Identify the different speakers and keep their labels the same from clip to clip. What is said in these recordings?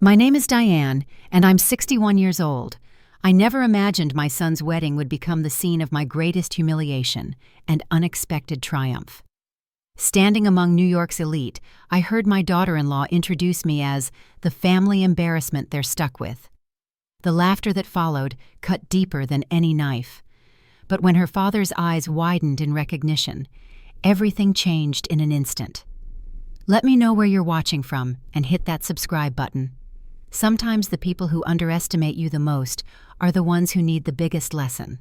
Speaker 1: My name is Diane, and I'm 61 years old. I never imagined my son's wedding would become the scene of my greatest humiliation and unexpected triumph. Standing among New York's elite, I heard my daughter-in-law introduce me as the family embarrassment they're stuck with. The laughter that followed cut deeper than any knife. But when her father's eyes widened in recognition, everything changed in an instant. Let me know where you're watching from and hit that subscribe button. Sometimes the people who underestimate you the most are the ones who need the biggest lesson.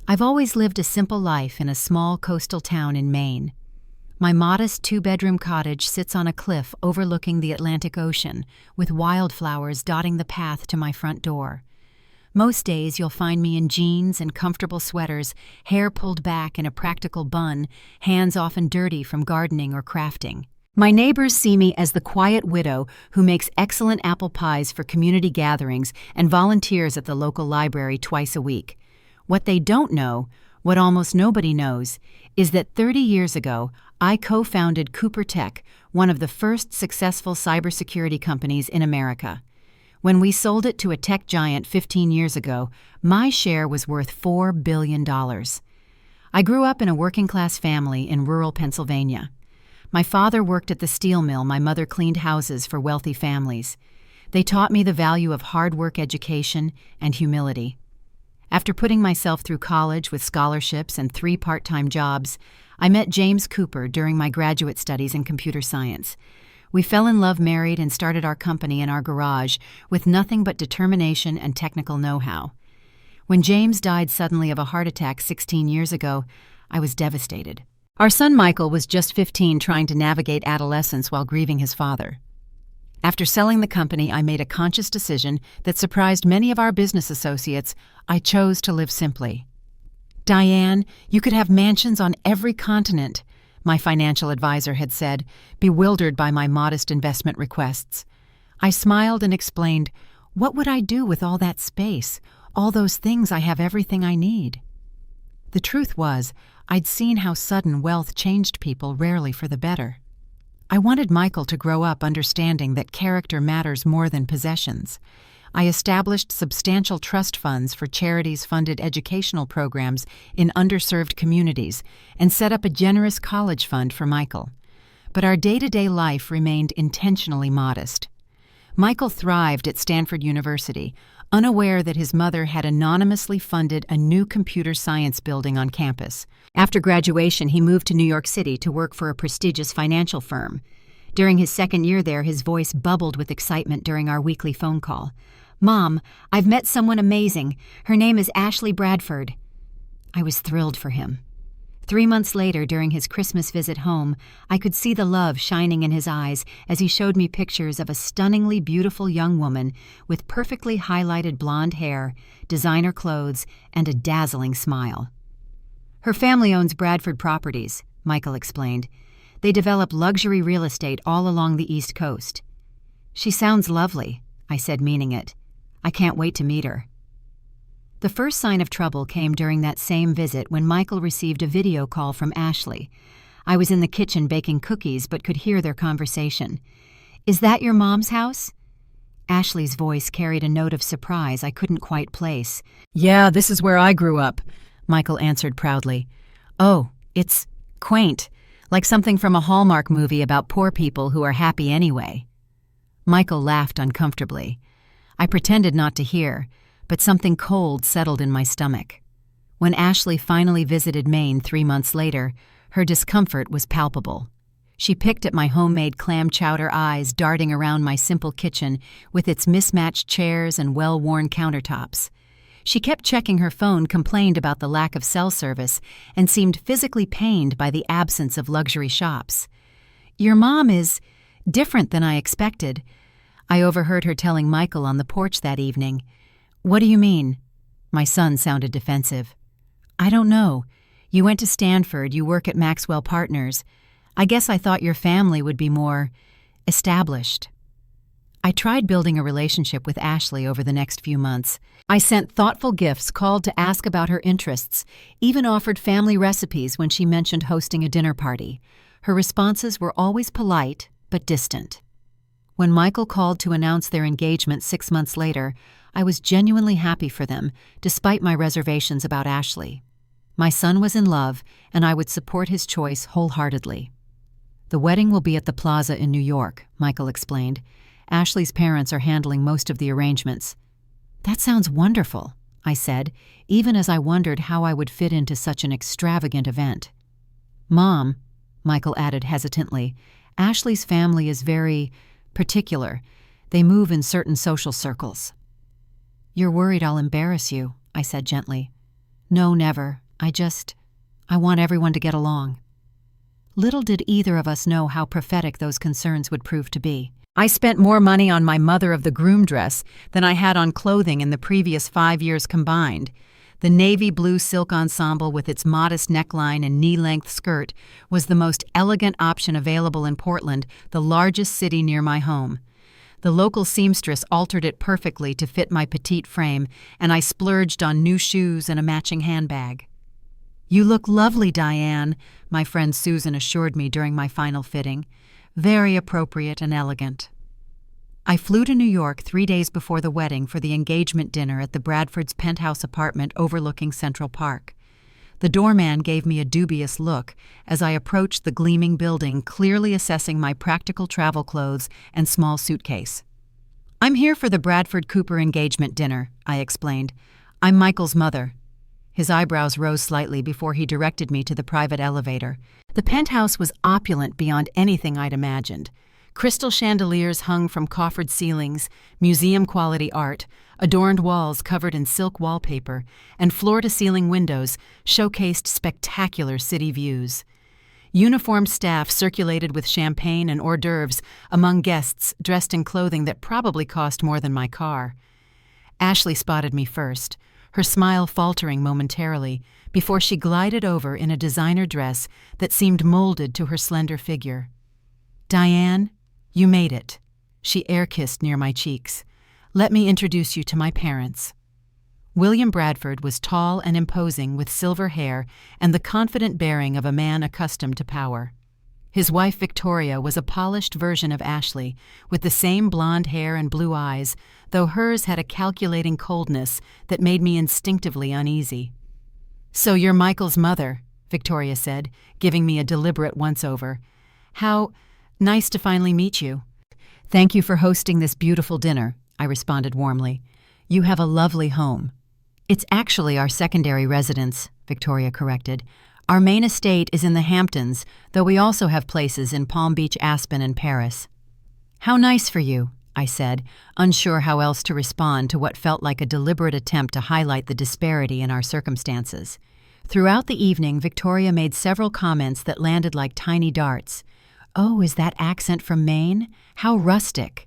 Speaker 1: I've always lived a simple life in a small coastal town in Maine. My modest two-bedroom cottage sits on a cliff overlooking the Atlantic Ocean, with wildflowers dotting the path to my front door. Most days you'll find me in jeans and comfortable sweaters, hair pulled back in a practical bun, hands often dirty from gardening or crafting. My neighbors see me as the quiet widow who makes excellent apple pies for community gatherings and volunteers at the local library twice a week. What they don't know, what almost nobody knows, is that 30 years ago, I co-founded Cooper Tech, one of the first successful cybersecurity companies in America. When we sold it to a tech giant 15 years ago, my share was worth $4 billion. I grew up in a working-class family in rural Pennsylvania. My father worked at the steel mill, my mother cleaned houses for wealthy families. They taught me the value of hard work education and humility. After putting myself through college with scholarships and 3 part-time jobs, I met James Cooper during my graduate studies in computer science. We fell in love, married, and started our company in our garage with nothing but determination and technical know-how. When James died suddenly of a heart attack 16 years ago, I was devastated. Our son Michael was just 15, trying to navigate adolescence while grieving his father. After selling the company, I made a conscious decision that surprised many of our business associates. I chose to live simply. "Diane, you could have mansions on every continent," my financial advisor had said, bewildered by my modest investment requests. I smiled and explained, "What would I do with all that space? All those things, I have everything I need." The truth was, I'd seen how sudden wealth changed people, rarely for the better. I wanted Michael to grow up understanding that character matters more than possessions. I established substantial trust funds for charities-funded educational programs in underserved communities and set up a generous college fund for Michael. But our day-to-day life remained intentionally modest. Michael thrived at Stanford University, unaware that his mother had anonymously funded a new computer science building on campus. After graduation, he moved to New York City to work for a prestigious financial firm. During his second year there, his voice bubbled with excitement during our weekly phone call. "Mom, I've met someone amazing. Her name is Ashley Bradford." I was thrilled for him. 3 months later, during his Christmas visit home, I could see the love shining in his eyes as he showed me pictures of a stunningly beautiful young woman with perfectly highlighted blonde hair, designer clothes, and a dazzling smile. "Her family owns Bradford Properties," Michael explained. "They develop luxury real estate all along the East Coast." "She sounds lovely," I said, meaning it. "I can't wait to meet her." The first sign of trouble came during that same visit when Michael received a video call from Ashley. I was in the kitchen baking cookies but could hear their conversation. "Is that your mom's house?" Ashley's voice carried a note of surprise I couldn't quite place. "Yeah, this is where I grew up," Michael answered proudly. "Oh, it's quaint, like something from a Hallmark movie about poor people who are happy anyway." Michael laughed uncomfortably. I pretended not to hear, but something cold settled in my stomach. When Ashley finally visited Maine 3 months later, her discomfort was palpable. She picked at my homemade clam chowder, eyes darting around my simple kitchen with its mismatched chairs and well-worn countertops. She kept checking her phone, complained about the lack of cell service, and seemed physically pained by the absence of luxury shops. "Your mom is different than I expected," I overheard her telling Michael on the porch that evening. "What do you mean?" My son sounded defensive. "I don't know. You went to Stanford, you work at Maxwell Partners. I guess I thought your family would be more established." I tried building a relationship with Ashley over the next few months. I sent thoughtful gifts, called to ask about her interests, even offered family recipes when she mentioned hosting a dinner party. Her responses were always polite but distant. When Michael called to announce their engagement 6 months later, I was genuinely happy for them, despite my reservations about Ashley. My son was in love, and I would support his choice wholeheartedly. "The wedding will be at the Plaza in New York," Michael explained. "Ashley's parents are handling most of the arrangements." "That sounds wonderful," I said, even as I wondered how I would fit into such an extravagant event. "Mom," Michael added hesitantly, "Ashley's family is very particular. They move in certain social circles." "You're worried I'll embarrass you," I said gently. "No, never. I want everyone to get along." Little did either of us know how prophetic those concerns would prove to be. I spent more money on my mother of the groom dress than I had on clothing in the previous 5 years combined. The navy blue silk ensemble with its modest neckline and knee-length skirt was the most elegant option available in Portland, the largest city near my home. The local seamstress altered it perfectly to fit my petite frame, and I splurged on new shoes and a matching handbag. "You look lovely, Diane," my friend Susan assured me during my final fitting. "Very appropriate and elegant." I flew to New York 3 days before the wedding for the engagement dinner at the Bradfords' penthouse apartment overlooking Central Park. The doorman gave me a dubious look as I approached the gleaming building, clearly assessing my practical travel clothes and small suitcase. "I'm here for the Bradford Cooper engagement dinner," I explained. "I'm Michael's mother." His eyebrows rose slightly before he directed me to the private elevator. The penthouse was opulent beyond anything I'd imagined. Crystal chandeliers hung from coffered ceilings, museum-quality art, adorned walls covered in silk wallpaper, and floor-to-ceiling windows showcased spectacular city views. Uniformed staff circulated with champagne and hors d'oeuvres among guests dressed in clothing that probably cost more than my car. Ashley spotted me first, her smile faltering momentarily before she glided over in a designer dress that seemed molded to her slender figure. "Diane, you made it." She air-kissed near my cheeks. "Let me introduce you to my parents." William Bradford was tall and imposing with silver hair and the confident bearing of a man accustomed to power. His wife Victoria was a polished version of Ashley, with the same blonde hair and blue eyes, though hers had a calculating coldness that made me instinctively uneasy. "So you're Michael's mother," Victoria said, giving me a deliberate once-over. "How nice to finally meet you." "Thank you for hosting this beautiful dinner," I responded warmly. "You have a lovely home." "It's actually our secondary residence," Victoria corrected. "Our main estate is in the Hamptons, though we also have places in Palm Beach, Aspen, and Paris." "How nice for you," I said, unsure how else to respond to what felt like a deliberate attempt to highlight the disparity in our circumstances. Throughout the evening, Victoria made several comments that landed like tiny darts. "Oh, is that accent from Maine? How rustic."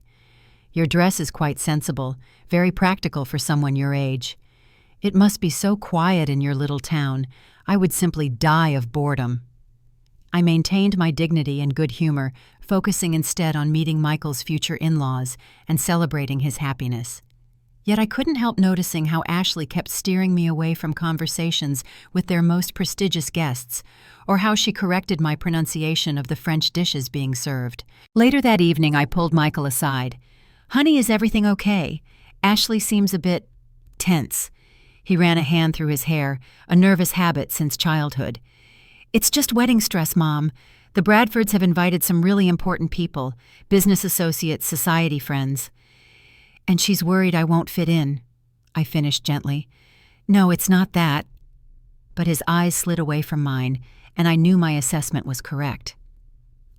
Speaker 1: "Your dress is quite sensible, very practical for someone your age." "It must be so quiet in your little town. I would simply die of boredom." I maintained my dignity and good humor, focusing instead on meeting Michael's future in-laws and celebrating his happiness. Yet I couldn't help noticing how Ashley kept steering me away from conversations with their most prestigious guests, or how she corrected my pronunciation of the French dishes being served. Later that evening, I pulled Michael aside. "Honey, is everything okay? Ashley seems a bit tense." He ran a hand through his hair, a nervous habit since childhood. "It's just wedding stress, Mom. The Bradfords have invited some really important people, business associates, society friends. And she's worried I won't fit in," I finished gently. "No, it's not that." But his eyes slid away from mine, and I knew my assessment was correct.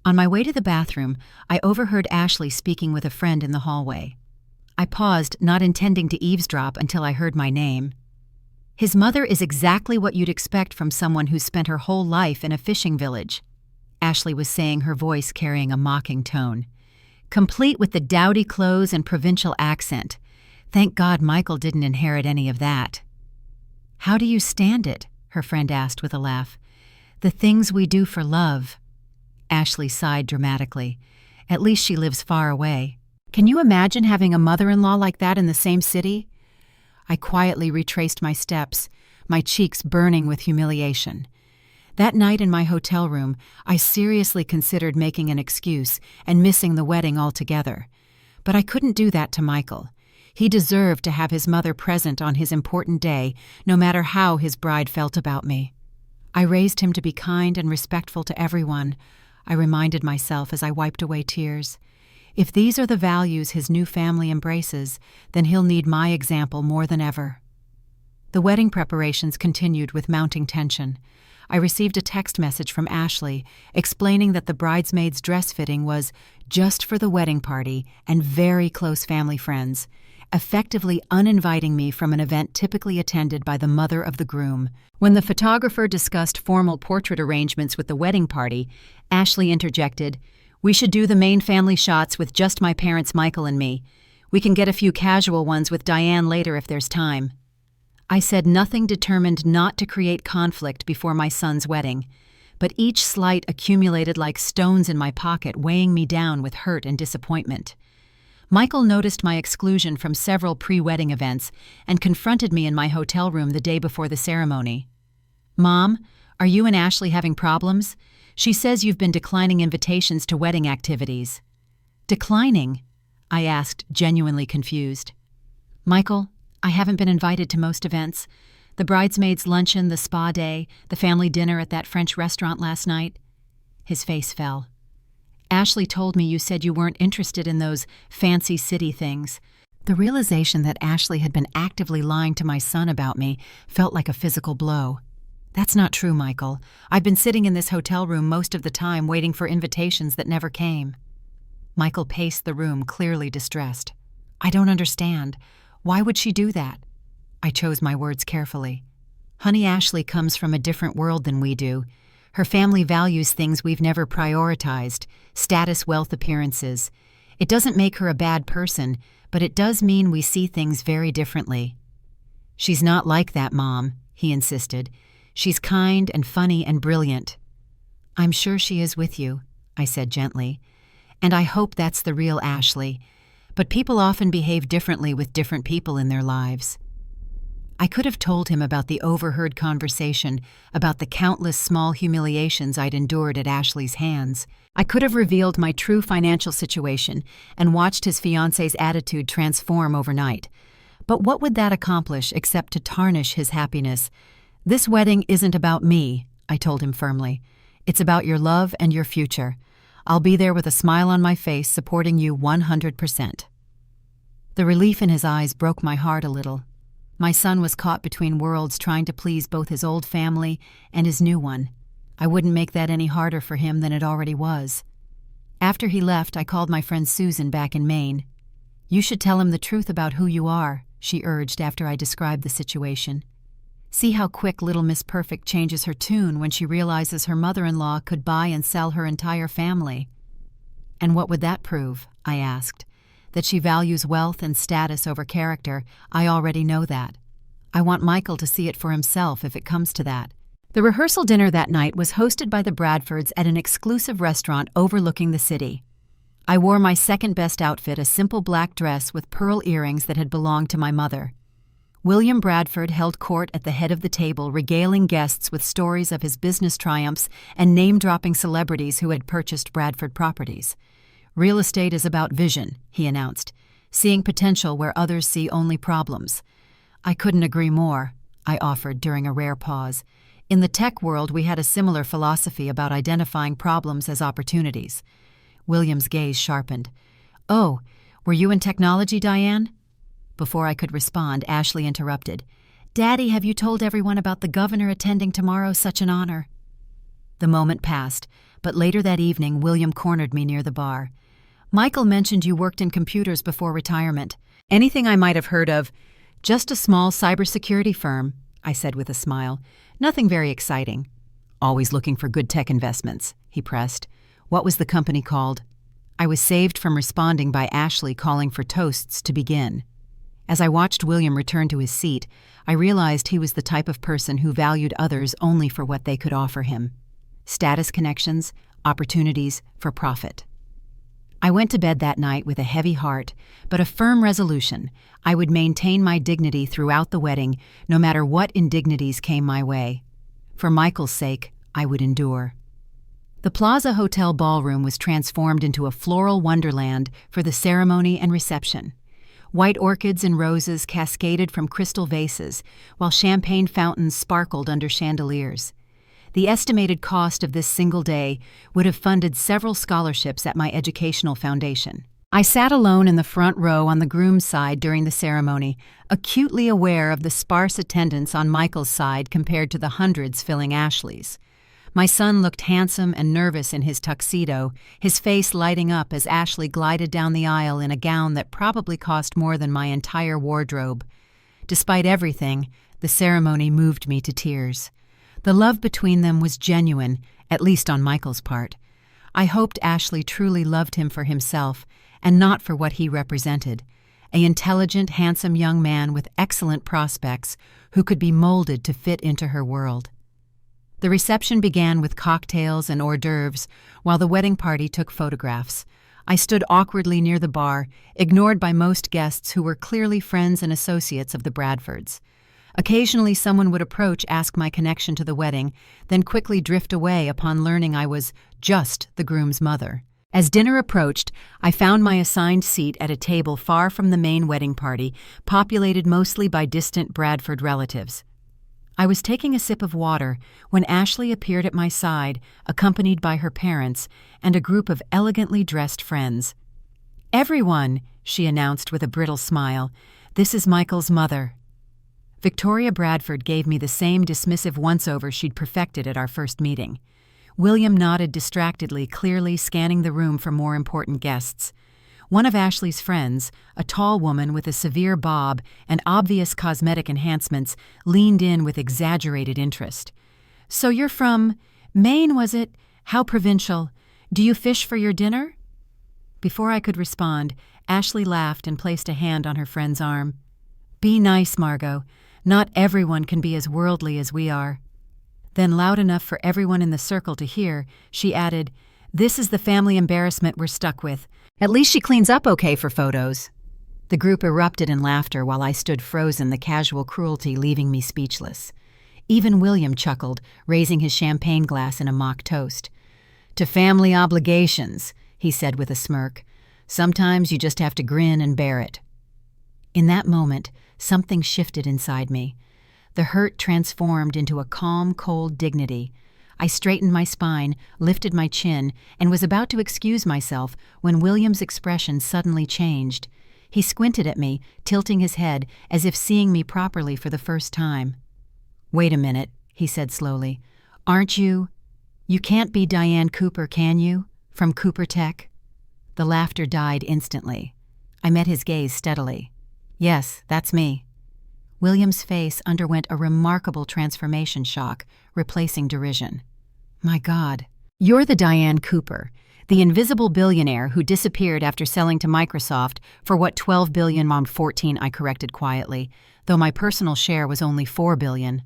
Speaker 1: On my way to the bathroom, I overheard Ashley speaking with a friend in the hallway. I paused, not intending to eavesdrop until I heard my name. "His mother is exactly what you'd expect from someone who's spent her whole life in a fishing village," Ashley was saying, her voice carrying a mocking tone. "Complete with the dowdy clothes and provincial accent. Thank God Michael didn't inherit any of that." "How do you stand it?" her friend asked with a laugh. "The things we do for love." Ashley sighed dramatically. "At least she lives far away. Can you imagine having a mother-in-law like that in the same city?" I quietly retraced my steps, my cheeks burning with humiliation. That night in my hotel room, I seriously considered making an excuse and missing the wedding altogether. But I couldn't do that to Michael. He deserved to have his mother present on his important day, no matter how his bride felt about me. I raised him to be kind and respectful to everyone, I reminded myself as I wiped away tears. If these are the values his new family embraces, then he'll need my example more than ever. The wedding preparations continued with mounting tension. I received a text message from Ashley explaining that the bridesmaid's dress fitting was just for the wedding party and very close family friends, effectively uninviting me from an event typically attended by the mother of the groom. When the photographer discussed formal portrait arrangements with the wedding party, Ashley interjected, "We should do the main family shots with just my parents, Michael and me. We can get a few casual ones with Diane later if there's time." I said nothing, determined not to create conflict before my son's wedding, but each slight accumulated like stones in my pocket, weighing me down with hurt and disappointment. Michael noticed my exclusion from several pre-wedding events and confronted me in my hotel room the day before the ceremony. "Mom, are you and Ashley having problems? She says you've been declining invitations to wedding activities." "Declining?" I asked, genuinely confused. "Michael, I haven't been invited to most events. The bridesmaids' luncheon, the spa day, the family dinner at that French restaurant last night." His face fell. "Ashley told me you said you weren't interested in those fancy city things." The realization that Ashley had been actively lying to my son about me felt like a physical blow. "That's not true, Michael. I've been sitting in this hotel room most of the time waiting for invitations that never came." Michael paced the room, clearly distressed. "I don't understand. Why would she do that?" I chose my words carefully. "Honey, Ashley comes from a different world than we do. Her family values things we've never prioritized, status, wealth, appearances. It doesn't make her a bad person, but it does mean we see things very differently." "She's not like that, Mom," he insisted. "She's kind and funny and brilliant." "I'm sure she is with you," I said gently. "And I hope that's the real Ashley. But people often behave differently with different people in their lives." I could have told him about the overheard conversation, about the countless small humiliations I'd endured at Ashley's hands. I could have revealed my true financial situation and watched his fiancé's attitude transform overnight. But what would that accomplish except to tarnish his happiness? "This wedding isn't about me," I told him firmly. "It's about your love and your future. I'll be there with a smile on my face, supporting you 100%. The relief in his eyes broke my heart a little. My son was caught between worlds, trying to please both his old family and his new one. I wouldn't make that any harder for him than it already was. After he left, I called my friend Susan back in Maine. "You should tell him the truth about who you are," she urged after I described the situation. "See how quick little Miss Perfect changes her tune when she realizes her mother-in-law could buy and sell her entire family." "And what would that prove?" I asked. "That she values wealth and status over character. I already know that. I want Michael to see it for himself if it comes to that." The rehearsal dinner that night was hosted by the Bradfords at an exclusive restaurant overlooking the city. I wore my second-best outfit, a simple black dress with pearl earrings that had belonged to my mother. William Bradford held court at the head of the table, regaling guests with stories of his business triumphs and name-dropping celebrities who had purchased Bradford properties. "Real estate is about vision," he announced, "seeing potential where others see only problems." "I couldn't agree more," I offered during a rare pause. "In the tech world, we had a similar philosophy about identifying problems as opportunities." William's gaze sharpened. "Oh, were you in technology, Diane?" Before I could respond, Ashley interrupted. "Daddy, have you told everyone about the governor attending tomorrow? Such an honor." The moment passed, but later that evening, William cornered me near the bar. "Michael mentioned you worked in computers before retirement. Anything I might have heard of?" "Just a small cybersecurity firm," I said with a smile. "Nothing very exciting." "Always looking for good tech investments," he pressed. "What was the company called?" I was saved from responding by Ashley calling for toasts to begin. As I watched William return to his seat, I realized he was the type of person who valued others only for what they could offer him. Status connections, opportunities for profit. I went to bed that night with a heavy heart, but a firm resolution. I would maintain my dignity throughout the wedding, no matter what indignities came my way. For Michael's sake, I would endure. The Plaza Hotel ballroom was transformed into a floral wonderland for the ceremony and reception. White orchids and roses cascaded from crystal vases, while champagne fountains sparkled under chandeliers. The estimated cost of this single day would have funded several scholarships at my educational foundation. I sat alone in the front row on the groom's side during the ceremony, acutely aware of the sparse attendance on Michael's side compared to the hundreds filling Ashley's. My son looked handsome and nervous in his tuxedo, his face lighting up as Ashley glided down the aisle in a gown that probably cost more than my entire wardrobe. Despite everything, the ceremony moved me to tears. The love between them was genuine, at least on Michael's part. I hoped Ashley truly loved him for himself, and not for what he represented, an intelligent, handsome young man with excellent prospects who could be molded to fit into her world. The reception began with cocktails and hors d'oeuvres, while the wedding party took photographs. I stood awkwardly near the bar, ignored by most guests who were clearly friends and associates of the Bradfords. Occasionally someone would approach, ask my connection to the wedding, then quickly drift away upon learning I was just the groom's mother. As dinner approached, I found my assigned seat at a table far from the main wedding party, populated mostly by distant Bradford relatives. I was taking a sip of water when Ashley appeared at my side, accompanied by her parents and a group of elegantly dressed friends. "Everyone," she announced with a brittle smile, "this is Michael's mother." Victoria Bradford gave me the same dismissive once-over she'd perfected at our first meeting. William nodded distractedly, clearly scanning the room for more important guests. One of Ashley's friends, a tall woman with a severe bob and obvious cosmetic enhancements, leaned in with exaggerated interest. "So you're from Maine, was it? How provincial. Do you fish for your dinner?" Before I could respond, Ashley laughed and placed a hand on her friend's arm. "Be nice, Margot. Not everyone can be as worldly as we are." Then, loud enough for everyone in the circle to hear, she added, "This is the family embarrassment we're stuck with. At least she cleans up okay for photos." The group erupted in laughter while I stood frozen, the casual cruelty leaving me speechless. Even William chuckled, raising his champagne glass in a mock toast. "To family obligations," he said with a smirk. "Sometimes you just have to grin and bear it." In that moment, something shifted inside me. The hurt transformed into a calm, cold dignity. I straightened my spine, lifted my chin, and was about to excuse myself when William's expression suddenly changed. He squinted at me, tilting his head as if seeing me properly for the first time. "Wait a minute," he said slowly. "Aren't you? You can't be Diane Cooper, can you? From Cooper Tech?" The laughter died instantly. I met his gaze steadily. "Yes, that's me." William's face underwent a remarkable transformation shock, replacing derision. "My God, you're the Diane Cooper, the invisible billionaire who disappeared after selling to Microsoft for what, $12 billion on 14, I corrected quietly, though my personal share was only $4 billion.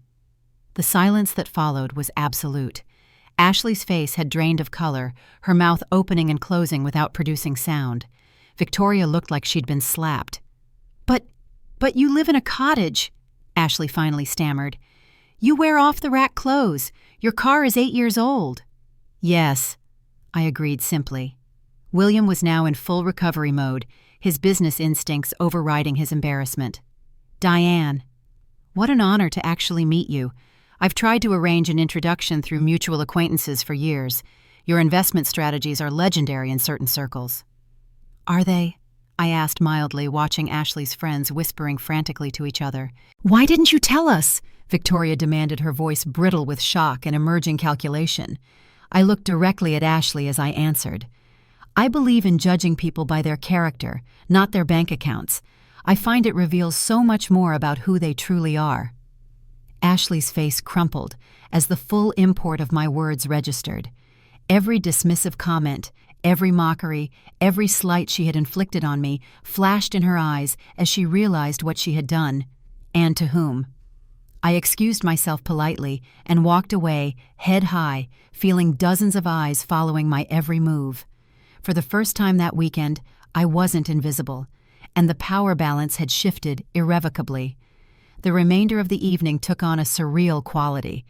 Speaker 1: The silence that followed was absolute. Ashley's face had drained of color, her mouth opening and closing without producing sound. Victoria looked like she'd been slapped. But you live in a cottage," Ashley finally stammered. "You wear off-the-rack clothes. Your car is 8 years old." "Yes," I agreed simply. William was now in full recovery mode, his business instincts overriding his embarrassment. "Diane, what an honor to actually meet you. I've tried to arrange an introduction through mutual acquaintances for years. Your investment strategies are legendary in certain circles." "Are they?" I asked mildly, watching Ashley's friends whispering frantically to each other. "Why didn't you tell us?" Victoria demanded, her voice brittle with shock and emerging calculation. I looked directly at Ashley as I answered. "I believe in judging people by their character, not their bank accounts. I find it reveals so much more about who they truly are." Ashley's face crumpled as the full import of my words registered. Every dismissive comment, every mockery, every slight she had inflicted on me flashed in her eyes as she realized what she had done, and to whom. I excused myself politely and walked away, head high, feeling dozens of eyes following my every move. For the first time that weekend, I wasn't invisible, and the power balance had shifted irrevocably. The remainder of the evening took on a surreal quality.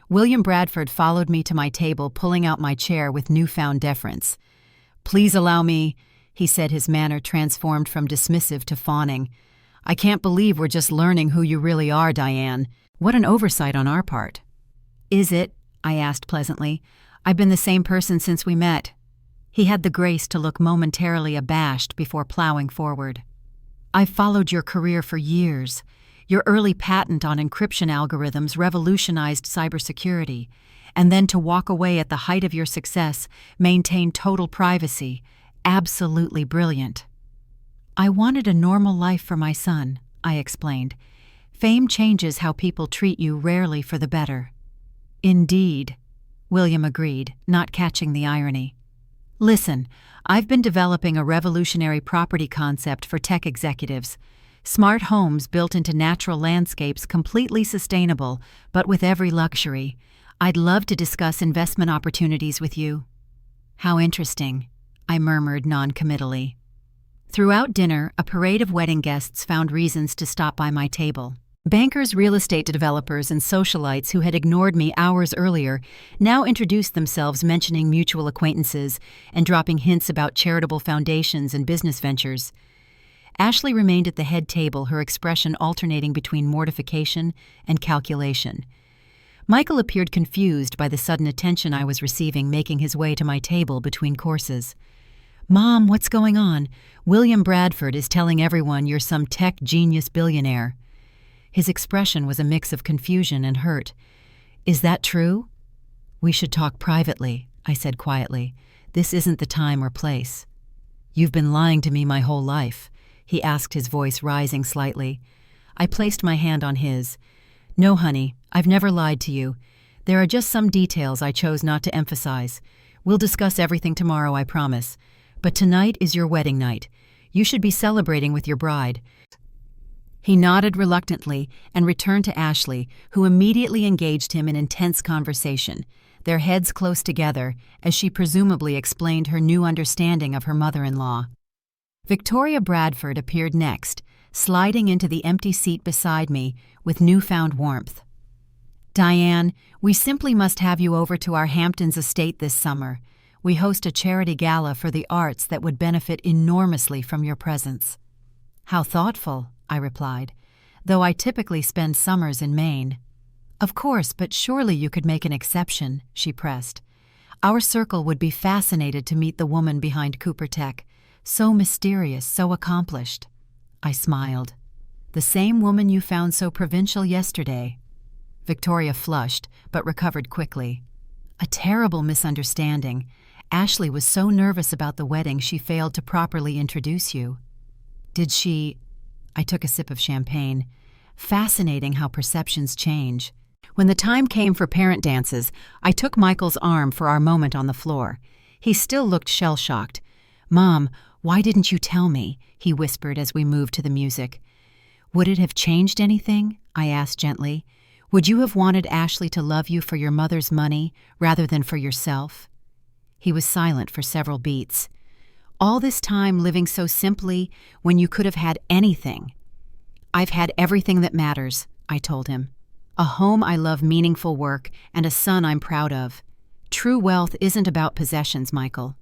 Speaker 1: William Bradford followed me to my table, pulling out my chair with newfound deference. "Please allow me," he said, his manner transformed from dismissive to fawning. "I can't believe we're just learning who you really are, Diane. What an oversight on our part." "Is it?" I asked pleasantly. "I've been the same person since we met." He had the grace to look momentarily abashed before plowing forward. "I've followed your career for years. Your early patent on encryption algorithms revolutionized cybersecurity, and then to walk away at the height of your success, maintain total privacy. Absolutely brilliant." "I wanted a normal life for my son," I explained. "Fame changes how people treat you, rarely for the better." "Indeed," William agreed, not catching the irony. "Listen, I've been developing a revolutionary property concept for tech executives. Smart homes built into natural landscapes, completely sustainable, but with every luxury. I'd love to discuss investment opportunities with you." "How interesting," I murmured noncommittally. Throughout dinner, a parade of wedding guests found reasons to stop by my table. Bankers, real estate developers, and socialites who had ignored me hours earlier now introduced themselves, mentioning mutual acquaintances and dropping hints about charitable foundations and business ventures. Ashley remained at the head table, her expression alternating between mortification and calculation. Michael appeared confused by the sudden attention I was receiving, making his way to my table between courses. "Mom, what's going on? William Bradford is telling everyone you're some tech genius billionaire." His expression was a mix of confusion and hurt. "Is that true?" "We should talk privately," I said quietly. "This isn't the time or place." "You've been lying to me my whole life," he asked, his voice rising slightly. I placed my hand on his. "No, honey, I've never lied to you. There are just some details I chose not to emphasize. We'll discuss everything tomorrow, I promise. But tonight is your wedding night. You should be celebrating with your bride." He nodded reluctantly and returned to Ashley, who immediately engaged him in intense conversation, their heads close together, as she presumably explained her new understanding of her mother-in-law. Victoria Bradford appeared next, sliding into the empty seat beside me with newfound warmth. "Diane, we simply must have you over to our Hamptons estate this summer. We host a charity gala for the arts that would benefit enormously from your presence." "How thoughtful," I replied, "though I typically spend summers in Maine." "Of course, but surely you could make an exception," she pressed. "Our circle would be fascinated to meet the woman behind Cooper Tech. So mysterious, so accomplished." I smiled. "The same woman you found so provincial yesterday." Victoria flushed, but recovered quickly. "A terrible misunderstanding. Ashley was so nervous about the wedding she failed to properly introduce you." "Did she—" I took a sip of champagne. Fascinating how perceptions change. When the time came for parent dances, I took Michael's arm for our moment on the floor. He still looked shell-shocked. "Mom, why didn't you tell me?" he whispered as we moved to the music. "Would it have changed anything?" I asked gently. "Would you have wanted Ashley to love you for your mother's money rather than for yourself?" He was silent for several beats. "All this time living so simply when you could have had anything." "I've had everything that matters," I told him. "A home I love, meaningful work, and a son I'm proud of. True wealth isn't about possessions, Michael."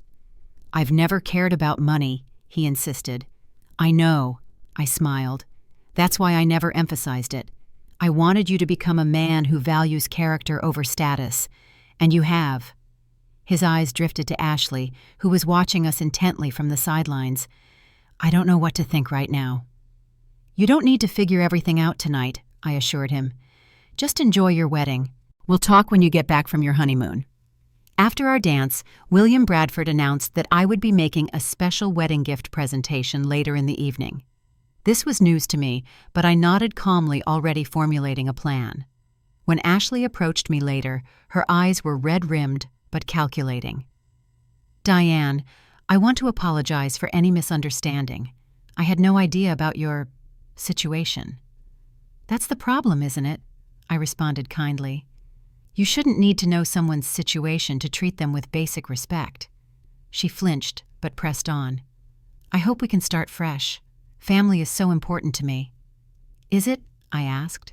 Speaker 1: "I've never cared about money," he insisted. "I know," I smiled. "That's why I never emphasized it. I wanted you to become a man who values character over status. And you have." His eyes drifted to Ashley, who was watching us intently from the sidelines. "I don't know what to think right now." "You don't need to figure everything out tonight," I assured him. "Just enjoy your wedding. We'll talk when you get back from your honeymoon." After our dance, William Bradford announced that I would be making a special wedding gift presentation later in the evening. This was news to me, but I nodded calmly, already formulating a plan. When Ashley approached me later, her eyes were red-rimmed but calculating. "Diane, I want to apologize for any misunderstanding. I had no idea about your situation." "That's the problem, isn't it?" I responded kindly. "You shouldn't need to know someone's situation to treat them with basic respect." She flinched, but pressed on. "I hope we can start fresh. Family is so important to me." "Is it?" I asked.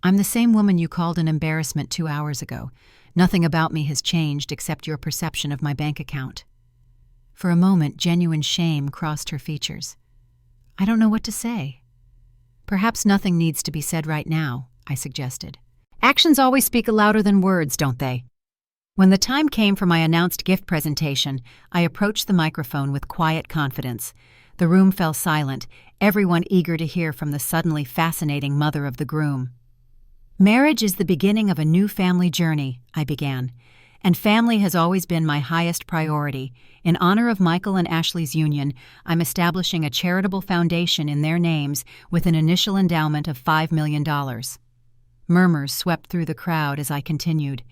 Speaker 1: I'm the same woman you called an embarrassment 2 hours ago. Nothing about me has changed except your perception of my bank account." For a moment, genuine shame crossed her features. "I don't know what to say." "Perhaps nothing needs to be said right now," I suggested. "Actions always speak louder than words, don't they?" When the time came for my announced gift presentation, I approached the microphone with quiet confidence. The room fell silent, everyone eager to hear from the suddenly fascinating mother of the groom. "Marriage is the beginning of a new family journey," I began, "and family has always been my highest priority. In honor of Michael and Ashley's union, I'm establishing a charitable foundation in their names with an initial endowment of $5 million. Murmurs swept through the crowd as I continued.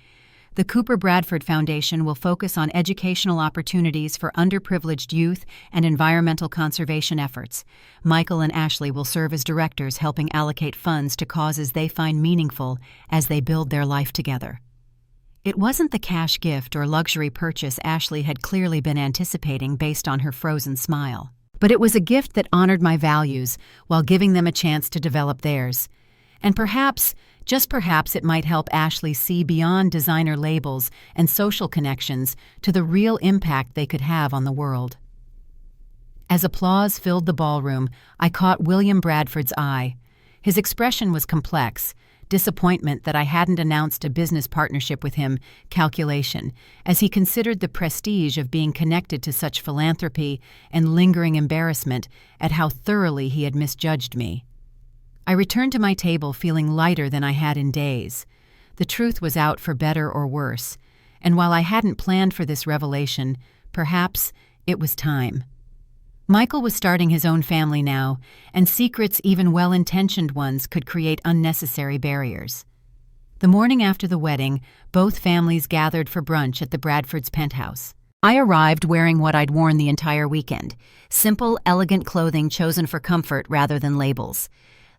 Speaker 1: The Cooper Bradford Foundation will focus on educational opportunities for underprivileged youth and environmental conservation efforts. Michael and Ashley will serve as directors, helping allocate funds to causes they find meaningful as they build their life together." It wasn't the cash gift or luxury purchase Ashley had clearly been anticipating based on her frozen smile. But it was a gift that honored my values while giving them a chance to develop theirs. And perhaps, just perhaps, it might help Ashley see beyond designer labels and social connections to the real impact they could have on the world. As applause filled the ballroom, I caught William Bradford's eye. His expression was complex. Disappointment that I hadn't announced a business partnership with him, calculation, as he considered the prestige of being connected to such philanthropy, and lingering embarrassment at how thoroughly he had misjudged me. I returned to my table feeling lighter than I had in days. The truth was out for better or worse, and while I hadn't planned for this revelation, perhaps it was time. Michael was starting his own family now, and secrets, even well-intentioned ones, could create unnecessary barriers. The morning after the wedding, both families gathered for brunch at the Bradfords' penthouse. I arrived wearing what I'd worn the entire weekend, simple, elegant clothing chosen for comfort rather than labels.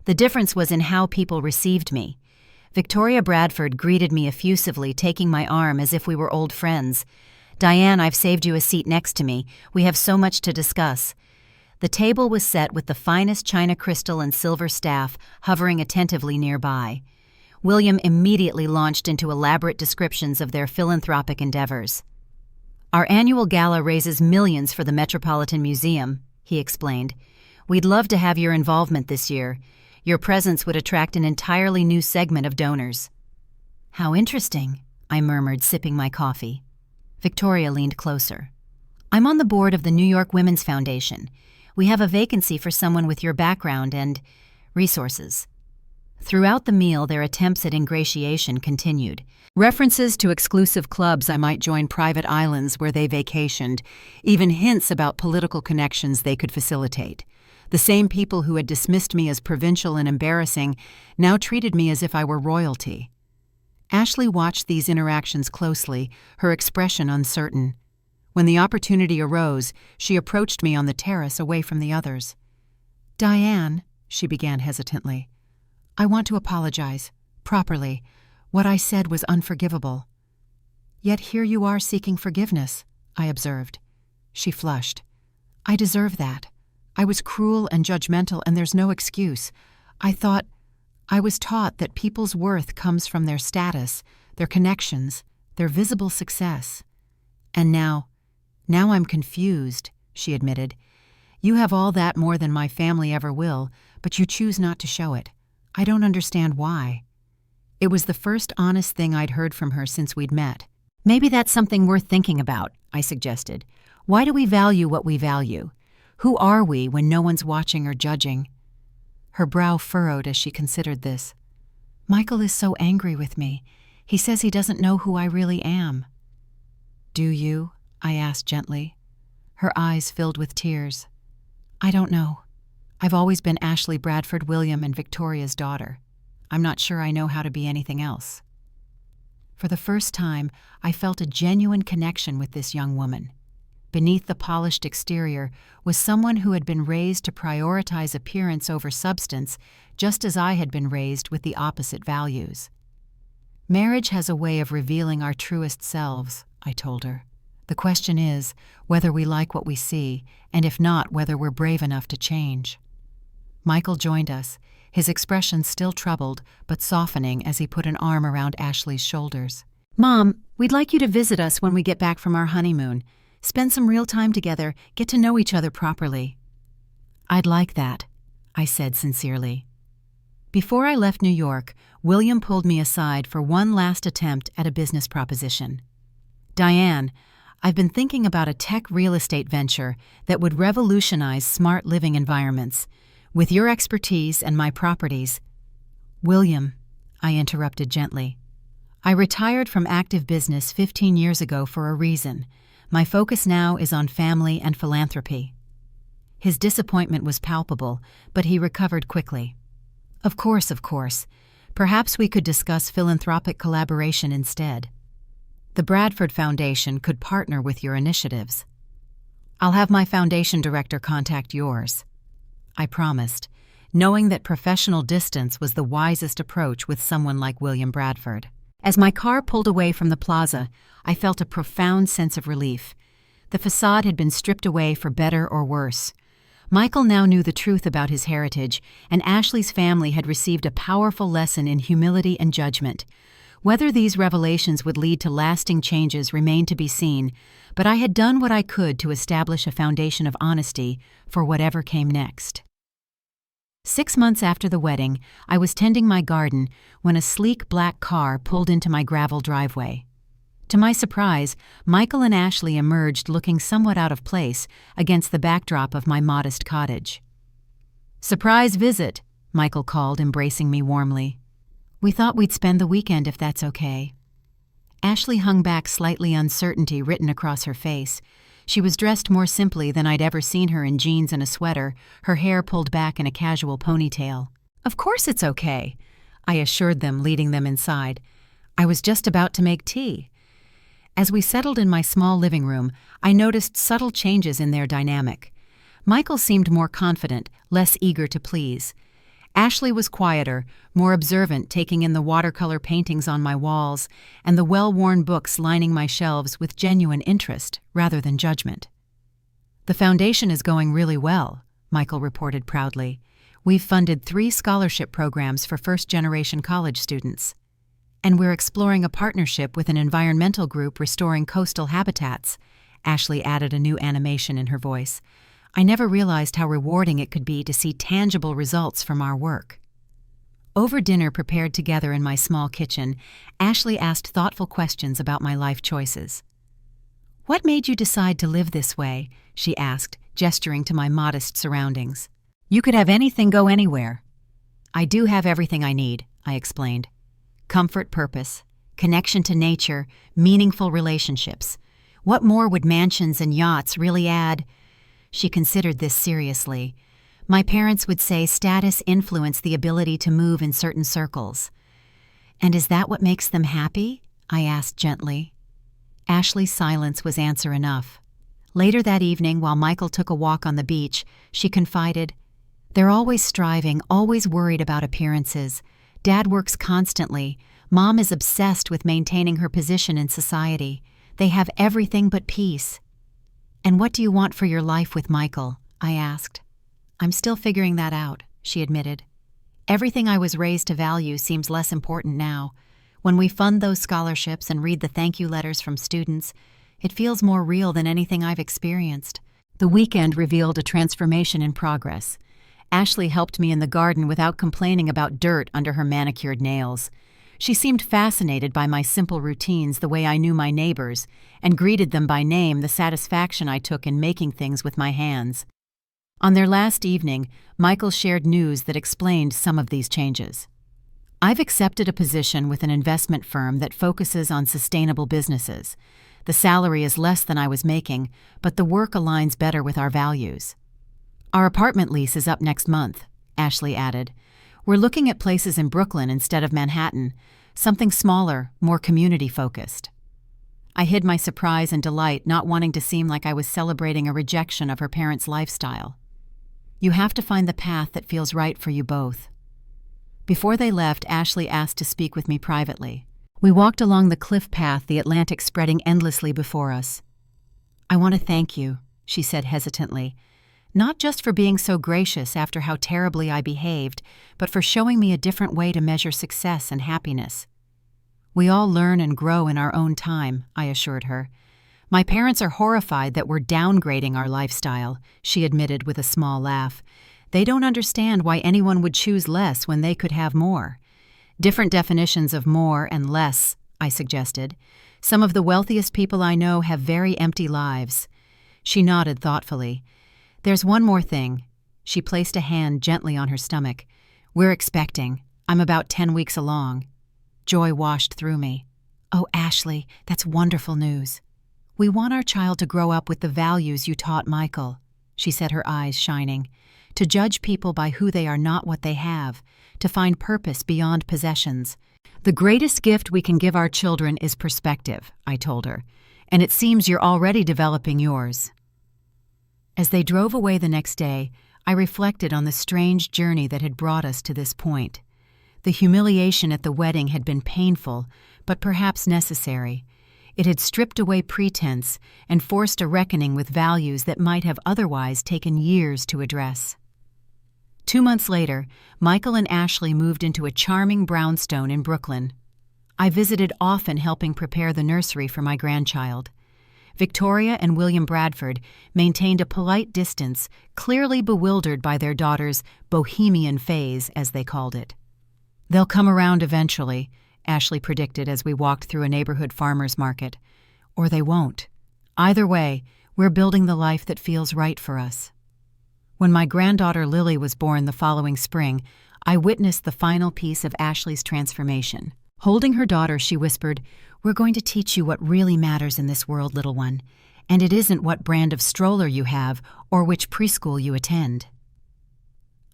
Speaker 1: The difference was in how people received me. Victoria Bradford greeted me effusively, taking my arm as if we were old friends. "Diane, I've saved you a seat next to me. We have so much to discuss." The table was set with the finest china crystal and silver staff hovering attentively nearby. William immediately launched into elaborate descriptions of their philanthropic endeavors. "Our annual gala raises millions for the Metropolitan Museum," he explained. "We'd love to have your involvement this year. Your presence would attract an entirely new segment of donors." "How interesting," I murmured, sipping my coffee. Victoria leaned closer. "I'm on the board of the New York Women's Foundation. We have a vacancy for someone with your background and resources." Throughout the meal, their attempts at ingratiation continued. References to exclusive clubs I might join, private islands where they vacationed, even hints about political connections they could facilitate. The same people who had dismissed me as provincial and embarrassing now treated me as if I were royalty. Ashley watched these interactions closely, her expression uncertain. When the opportunity arose, she approached me on the terrace away from the others. "Diane," she began hesitantly, "I want to apologize, properly. What I said was unforgivable." "Yet here you are seeking forgiveness," I observed. She flushed. "I deserve that. I was cruel and judgmental, and there's no excuse. I was taught that people's worth comes from their status, their connections, their visible success. And now I'm confused," she admitted. "You have all that more than my family ever will, but you choose not to show it. I don't understand why." It was the first honest thing I'd heard from her since we'd met. "Maybe that's something worth thinking about," I suggested. "Why do we value what we value? Who are we when no one's watching or judging?" Her brow furrowed as she considered this. "Michael is so angry with me. He says he doesn't know who I really am." "Do you?" I asked gently. Her eyes filled with tears. "I don't know. I've always been Ashley Bradford William and Victoria's daughter. I'm not sure I know how to be anything else." For the first time, I felt a genuine connection with this young woman. Beneath the polished exterior was someone who had been raised to prioritize appearance over substance, just as I had been raised with the opposite values. "Marriage has a way of revealing our truest selves," I told her. "The question is whether we like what we see, and if not, whether we're brave enough to change." Michael joined us, his expression still troubled but softening as he put an arm around Ashley's shoulders. "Mom, we'd like you to visit us when we get back from our honeymoon. Spend some real time together, get to know each other properly." "I'd like that," I said sincerely. Before I left New York, William pulled me aside for one last attempt at a business proposition. "Diane, I've been thinking about a tech real estate venture that would revolutionize smart living environments. With your expertise and my properties—" "William," I interrupted gently, "I retired from active business 15 years ago for a reason. My focus now is on family and philanthropy." His disappointment was palpable, but he recovered quickly. Of course. Perhaps we could discuss philanthropic collaboration instead. The Bradford Foundation could partner with your initiatives." "I'll have my foundation director contact yours," I promised, knowing that professional distance was the wisest approach with someone like William Bradford. As my car pulled away from the plaza, I felt a profound sense of relief. The facade had been stripped away for better or worse. Michael now knew the truth about his heritage, and Ashley's family had received a powerful lesson in humility and judgment. Whether these revelations would lead to lasting changes remained to be seen, but I had done what I could to establish a foundation of honesty for whatever came next. 6 months after the wedding, I was tending my garden when a sleek black car pulled into my gravel driveway. To my surprise, Michael and Ashley emerged looking somewhat out of place against the backdrop of my modest cottage. "Surprise visit," Michael called, embracing me warmly. "We thought we'd spend the weekend if that's okay." Ashley hung back, slightly uncertainty written across her face. She was dressed more simply than I'd ever seen her, in jeans and a sweater, her hair pulled back in a casual ponytail. "Of course it's okay," I assured them, leading them inside. "I was just about to make tea." As we settled in my small living room, I noticed subtle changes in their dynamic. Michael seemed more confident, less eager to please. Ashley was quieter, more observant, taking in the watercolor paintings on my walls and the well-worn books lining my shelves with genuine interest rather than judgment. "The foundation is going really well," Michael reported proudly. "We've funded 3 scholarship programs for first-generation college students. And we're exploring a partnership with an environmental group restoring coastal habitats." Ashley added a new animation in her voice. I never realized how rewarding it could be to see tangible results from our work. Over dinner prepared together in my small kitchen, Ashley asked thoughtful questions about my life choices. "What made you decide to live this way?" she asked, gesturing to my modest surroundings. "You could have anything, go anywhere." "I do have everything I need," I explained. "Comfort, purpose, connection to nature, meaningful relationships. What more would mansions and yachts really add?" She considered this seriously. "My parents would say status influenced the ability to move in certain circles." "And is that what makes them happy?" I asked gently. Ashley's silence was answer enough. Later that evening, while Michael took a walk on the beach, she confided, "They're always striving, always worried about appearances. Dad works constantly. Mom is obsessed with maintaining her position in society. They have everything but peace." "And what do you want for your life with Michael?" I asked. "I'm still figuring that out," she admitted. "Everything I was raised to value seems less important now. When we fund those scholarships and read the thank you letters from students, it feels more real than anything I've experienced." The weekend revealed a transformation in progress. Ashley helped me in the garden without complaining about dirt under her manicured nails. She seemed fascinated by my simple routines, the way I knew my neighbors, and greeted them by name, the satisfaction I took in making things with my hands. On their last evening, Michael shared news that explained some of these changes. "I've accepted a position with an investment firm that focuses on sustainable businesses. The salary is less than I was making, but the work aligns better with our values." "Our apartment lease is up next month," Ashley added. "We're looking at places in Brooklyn instead of Manhattan, something smaller, more community-focused." I hid my surprise and delight, not wanting to seem like I was celebrating a rejection of her parents' lifestyle. "You have to find the path that feels right for you both." Before they left, Ashley asked to speak with me privately. We walked along the cliff path, the Atlantic spreading endlessly before us. "I want to thank you," she said hesitantly. not just for being so gracious after how terribly I behaved, but for showing me a different way to measure success and happiness. We all learn and grow in our own time, I assured her. My parents are horrified that we're downgrading our lifestyle, she admitted with a small laugh. They don't understand why anyone would choose less when they could have more. Different definitions of more and less, I suggested. Some of the wealthiest people I know have very empty lives. She nodded thoughtfully. There's one more thing. She placed a hand gently on her stomach. We're expecting. I'm about 10 weeks along. Joy washed through me. Oh, Ashley, that's wonderful news. We want our child to grow up with the values you taught Michael, she said, her eyes shining. To judge people by who they are, not what they have. To find purpose beyond possessions. The greatest gift we can give our children is perspective, I told her, and it seems you're already developing yours. As they drove away the next day, I reflected on the strange journey that had brought us to this point. The humiliation at the wedding had been painful, but perhaps necessary. It had stripped away pretense and forced a reckoning with values that might have otherwise taken years to address. 2 months later, Michael and Ashley moved into a charming brownstone in Brooklyn. I visited often, helping prepare the nursery for my grandchild. Victoria and William Bradford maintained a polite distance, clearly bewildered by their daughter's bohemian phase, as they called it. They'll come around eventually, Ashley predicted as we walked through a neighborhood farmer's market. Or they won't. Either way, we're building the life that feels right for us. When my granddaughter Lily was born the following spring, I witnessed the final piece of Ashley's transformation. Holding her daughter, she whispered, "We're going to teach you what really matters in this world, little one, and it isn't what brand of stroller you have or which preschool you attend."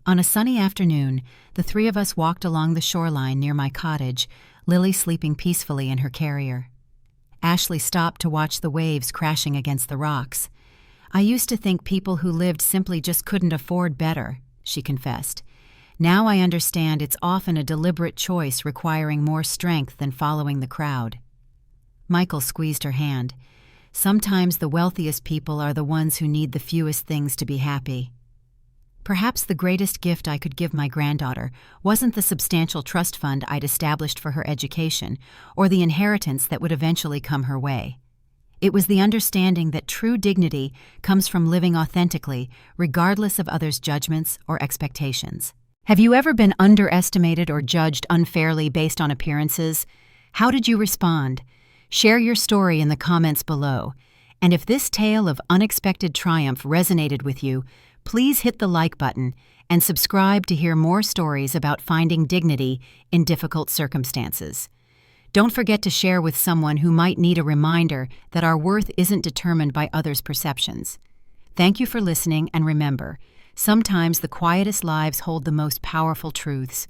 Speaker 1: On a sunny afternoon, the three of us walked along the shoreline near my cottage, Lily sleeping peacefully in her carrier. Ashley stopped to watch the waves crashing against the rocks. "I used to think people who lived simply just couldn't afford better," she confessed. "Now I understand it's often a deliberate choice requiring more strength than following the crowd." Michael squeezed her hand. "Sometimes the wealthiest people are the ones who need the fewest things to be happy." Perhaps the greatest gift I could give my granddaughter wasn't the substantial trust fund I'd established for her education or the inheritance that would eventually come her way. It was the understanding that true dignity comes from living authentically, regardless of others' judgments or expectations. Have you ever been underestimated or judged unfairly based on appearances? How did you respond? Share your story in the comments below. And if this tale of unexpected triumph resonated with you, please hit the like button and subscribe to hear more stories about finding dignity in difficult circumstances. Don't forget to share with someone who might need a reminder that our worth isn't determined by others' perceptions. Thank you for listening, and remember, sometimes the quietest lives hold the most powerful truths.